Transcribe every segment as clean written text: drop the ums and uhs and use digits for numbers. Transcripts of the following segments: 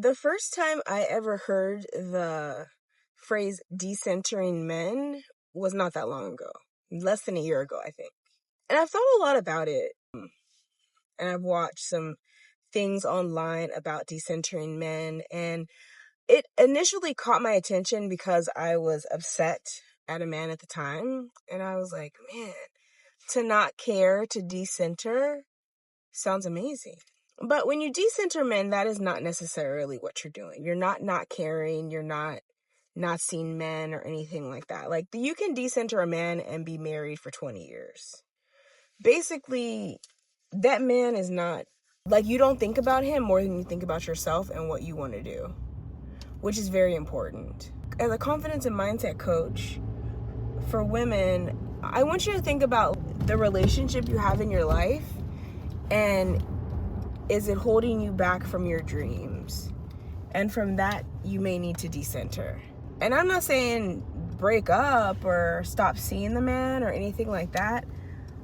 The first time I ever heard the phrase decentering men was not that long ago. Less than a year ago, I think. And I've thought a lot about it. And I've watched some things online about decentering men. And it initially caught my attention because I was upset at a man at the time. And I was like, man, to not care, to decenter sounds amazing. But when you decenter men, that is not necessarily what you're doing. You're not caring. You're not seeing men or anything like that. Like, you can decenter a man and be married for 20 years. Basically, that man is not, like, you don't think about him more than you think about yourself and what you want to do, which is very important. As a confidence and mindset coach for women, I want you to think about the relationship you have in your life, and is it holding you back from your dreams? And from that, you may need to decenter. And I'm not saying break up or stop seeing the man or anything like that.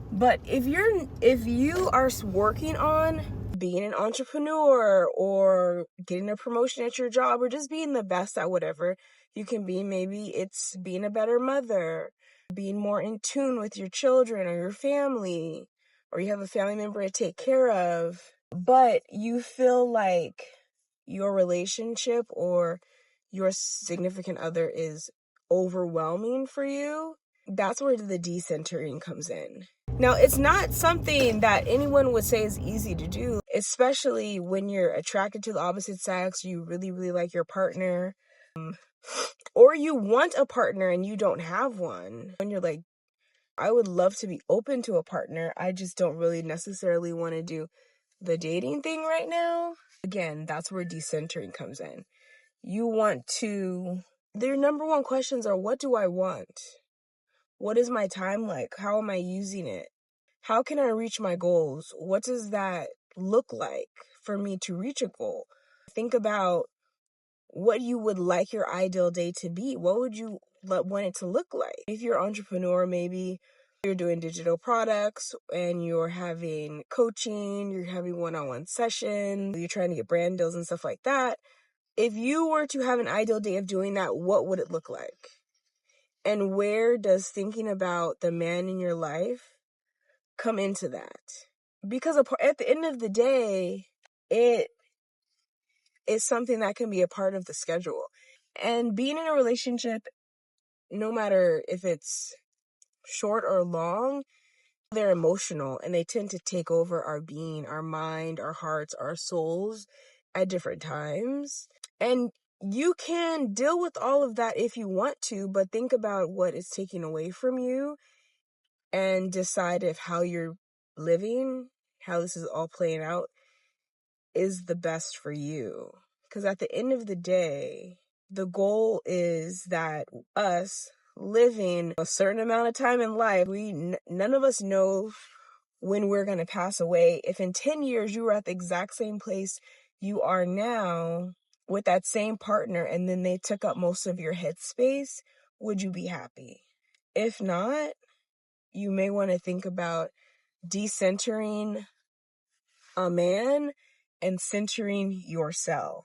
But if you are working on being an entrepreneur or getting a promotion at your job or just being the best at whatever you can be, maybe it's being a better mother, being more in tune with your children or your family, or you have a family member to take care of, but you feel like your relationship or your significant other is overwhelming for you, that's where the decentering comes in. Now, it's not something that anyone would say is easy to do, especially when you're attracted to the opposite sex, you really, really like your partner, or you want a partner and you don't have one. And you're like, I would love to be open to a partner. I just don't really necessarily want to do the dating thing right now. Again, that's where decentering comes in. Their number one questions are, what do I want? What is my time like? How am I using it? How can I reach my goals? What does that look like for me to reach a goal? Think about what you would like your ideal day to be. What would you want it to look like? If you're an entrepreneur, maybe you're doing digital products and you're having coaching, you're having one-on-one sessions, you're trying to get brand deals and stuff like that. If you were to have an ideal day of doing that, what would it look like? And where does thinking about the man in your life come into that? Because at the end of the day, it is something that can be a part of the schedule. And being in a relationship, no matter if it's short or long, they're emotional and they tend to take over our being, our mind, our hearts, our souls at different times. And you can deal with all of that if you want to, but think about what is taking away from you and decide if how you're living, how this is all playing out, is the best for you. Because at the end of the day, the goal is that us living a certain amount of time in life, none of us know when we're going to pass away. If in 10 years you were at the exact same place you are now with that same partner and then they took up most of your headspace, would you be happy? If not, you may want to think about decentering a man and centering yourself.